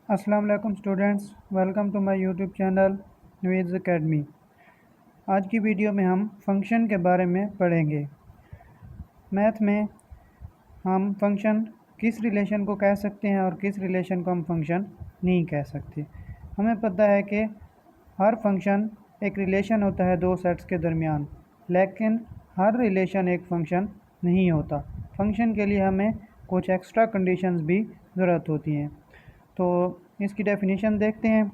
अस्सलाम वालेकुम students, welcome to my YouTube channel Naveez academy. आज की वीडियो में हम फंक्शन के बारे में पढ़ेंगे। मैथ में हम फंक्शन किस रिलेशन को कह सकते हैं और किस रिलेशन को हम फंक्शन नहीं कह सकते। हमें पता है कि हर फंक्शन एक रिलेशन होता है दो सेट्स के दरमियान, लेकिन हर रिलेशन एक फंक्शन नहीं होता। फंक्शन के लिए हमें कुछ एक्स्ट्रा कंडीशंस भी ज़रूरत होती हैं। तो इसकी डेफिनेशन देखते हैं।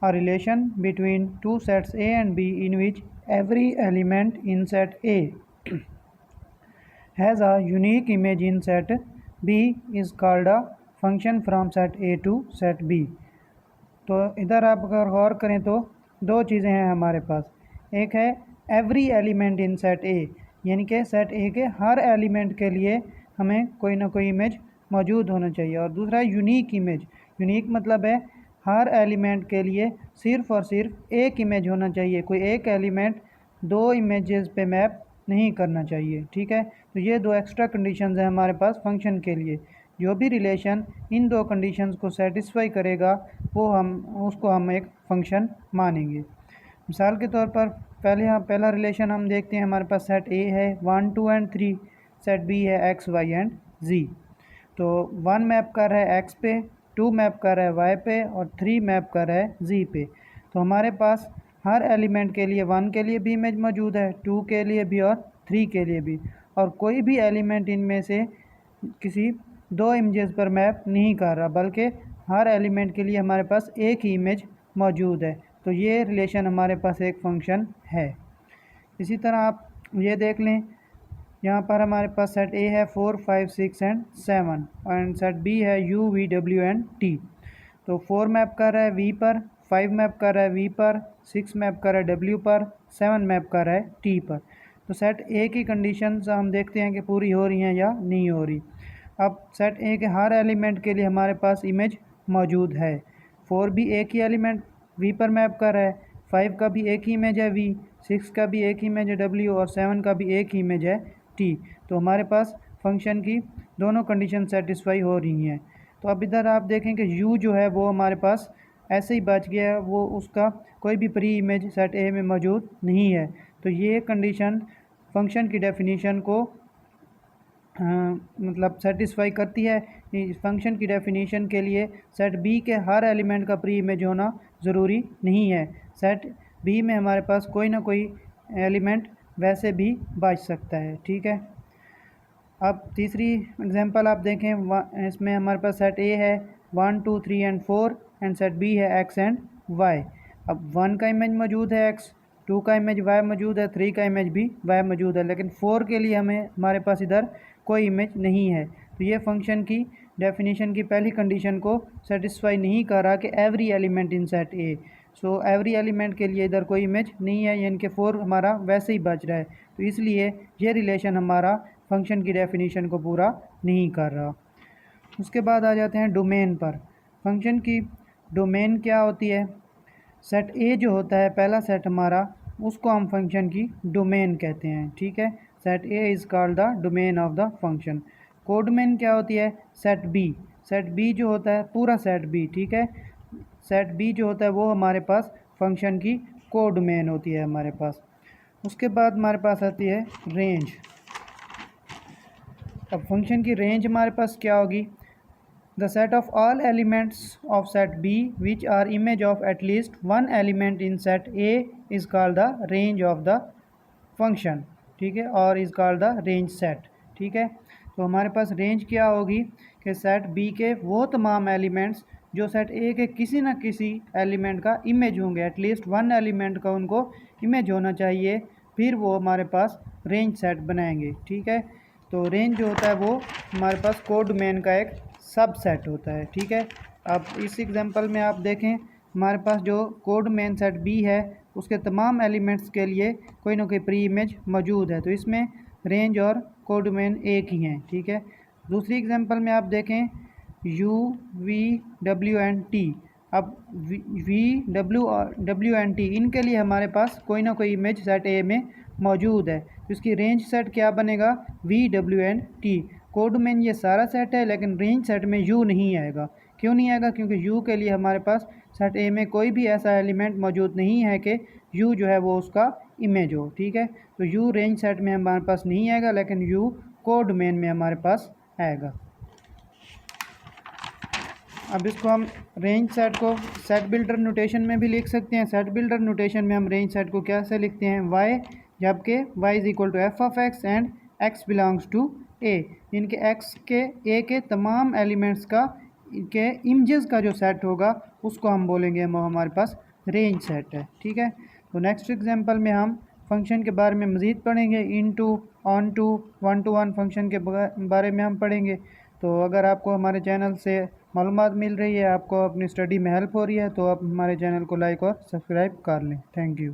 A relation between two sets A and B in which every element in set A has a unique image in set B is called a function from set A to set B। तो इधर आप अगर गौर करें तो दो चीज़ें हैं हमारे पास। एक है एवरी एलिमेंट इन सेट ए, यानी कि सेट ए के हर एलिमेंट के लिए हमें कोई ना कोई इमेज मौजूद होना चाहिए, और दूसरा है यूनिक इमेज। यूनिक मतलब है हर एलिमेंट के लिए सिर्फ़ और सिर्फ एक इमेज होना चाहिए, कोई एक एलिमेंट दो इमेजेस पे मैप नहीं करना चाहिए। ठीक है, तो ये दो एक्स्ट्रा कंडीशंस हैं हमारे पास फंक्शन के लिए। जो भी रिलेशन इन दो कंडीशंस को सेटिस्फाई करेगा वो हम एक फ़ंक्शन मानेंगे। मिसाल के तौर पर पहला रिलेशन हम देखते हैं। हमारे पास सेट ए है 1 2 एंड 3, सेट बी है x y एंड z। तो 1 मैप कर रहा है x पे, 2 मैप कर रहा है y पे और 3 मैप कर रहा है z पे। तो हमारे पास हर एलिमेंट के लिए 1 के लिए भी इमेज मौजूद है, 2 के लिए भी और 3 के लिए भी, और कोई भी एलिमेंट इनमें से किसी दो इमेजेस पर मैप नहीं कर रहा, बल्कि हर एलिमेंट के लिए हमारे पास एक ही इमेज मौजूद है। तो ये रिलेशन हमारे पास एक फंक्शन है। इसी तरह आप ये देख लें, यहाँ पर हमारे पास सेट ए है 4 5 6 एंड 7 एंड सेट बी है u v w and t। तो 4 मैप कर रहा है v पर, 5 मैप कर रहा है v पर, 6 मैप कर रहा है w पर, 7 मैप कर रहा है t पर। तो सेट ए की कंडीशन हम देखते हैं कि पूरी हो रही हैं या नहीं हो रही। अब सेट ए के हर एलिमेंट के लिए हमारे पास इमेज मौजूद है। 4 भी एक ही एलिमेंट v पर मैप कर रहा है, 5 का भी एक ही इमेज है v, 6 का भी एक ही इमेज है w और 7 का भी एक ही इमेज है t। तो हमारे पास फंक्शन की दोनों कंडीशन सेटिस्फाई हो रही हैं। तो अब इधर आप देखें कि u जो है वो हमारे पास ऐसे ही बच गया है, वो उसका कोई भी प्री इमेज सेट ए में मौजूद नहीं है। तो ये कंडीशन फंक्शन की डेफिनेशन को मतलब सेटिस्फाई करती है। इस फंक्शन की डेफिनेशन के लिए सेट बी के हर एलिमेंट का प्री इमेज होना ज़रूरी नहीं है। सेट बी में हमारे पास कोई ना कोई एलिमेंट वैसे भी बच सकता है। ठीक है, अब तीसरी एग्जांपल आप देखें। इसमें हमारे पास सेट ए है 1 2 3 एंड 4 एंड सेट बी है x एंड y। अब 1 का इमेज मौजूद है x, 2 का इमेज y मौजूद है, 3 का इमेज भी y मौजूद है, लेकिन 4 के लिए हमारे पास इधर कोई इमेज नहीं है। तो ये फंक्शन की डेफिनेशन की पहली कंडीशन को सेटिस्फाई नहीं कर रहा कि every element in set A. So every element के लिए इधर कोई इमेज नहीं है, यानी कि 4 हमारा वैसे ही बच रहा है। तो इसलिए ये रिलेशन हमारा फंक्शन की डेफिनेशन को पूरा नहीं कर रहा। उसके बाद आ जाते हैं डोमेन पर। फंक्शन की डोमेन क्या होती है? सेट ए जो होता है पहला सेट हमारा, उसको हम फंक्शन की डोमेन कहते हैं। ठीक है, set A is called the domain of the function. Codomain क्या होती है? Set B. सेट बी जो होता है पूरा सेट बी, ठीक है, सेट बी जो होता है वो हमारे पास फंक्शन की कोडोमेन होती है हमारे पास। उसके बाद हमारे पास आती है रेंज। अब फंक्शन की रेंज हमारे पास क्या होगी? The set of all elements of set B which are image of at least one element in set A is called the range of the function. ठीक है, और is called the range set. ठीक है, तो हमारे पास रेंज क्या होगी कि सेट बी के वो तमाम एलिमेंट्स जो सेट ए के किसी न किसी एलिमेंट का इमेज होंगे, एटलीस्ट वन एलिमेंट का उनको इमेज होना चाहिए, फिर वो हमारे पास रेंज सेट बनाएंगे। ठीक है, तो रेंज जो होता है वो हमारे पास कोडोमेन का एक सब सेट होता है। ठीक है, अब इस एग्जांपल में आप देखें, हमारे पास जो कोडोमेन सेट बी है उसके तमाम एलिमेंट्स के लिए कोई ना कोई प्री इमेज मौजूद है, तो इसमें रेंज और कोडोमेन एक ही हैं। ठीक है, दूसरी एग्जांपल में आप देखें u v w and t। अब v w और w एंड t इनके लिए हमारे पास कोई ना कोई इमेज सेट ए में मौजूद है, तो इसकी रेंज सेट क्या बनेगा? v w and t। Codomain ये सारा सेट है, लेकिन रेंज सेट में u नहीं आएगा, क्यों नहीं आएगा? क्योंकि यू के लिए हमारे पास सेट ए में कोई भी ऐसा एलिमेंट मौजूद नहीं है कि यू जो है वो उसका इमेज हो। ठीक है, तो यू रेंज सेट में हमारे पास नहीं आएगा, लेकिन यू कोडोमेन में हमारे पास आएगा। अब इसको हम रेंज सेट को सेट बिल्डर नोटेशन में भी लिख सकते हैं। सेट बिल्डर नोटेशन में हम रेंज सेट को कैसे लिखते हैं? y, जबकि y is equal to f of x and x belongs to a, इनके x के a के तमाम एलिमेंट्स का के इमेजेस का जो सेट होगा उसको हम बोलेंगे वो हमारे पास रेंज सेट है। ठीक है, तो नेक्स्ट एग्जांपल में हम फंक्शन के बारे में मज़ीद पढ़ेंगे। Into, onto, one to one function के बारे में हम पढ़ेंगे। तो अगर आपको हमारे चैनल से मालूमात मिल रही है, आपको अपनी स्टडी में हेल्प हो रही है, तो आप हमारे चैनल को लाइक और सब्सक्राइब कर लें। Thank you.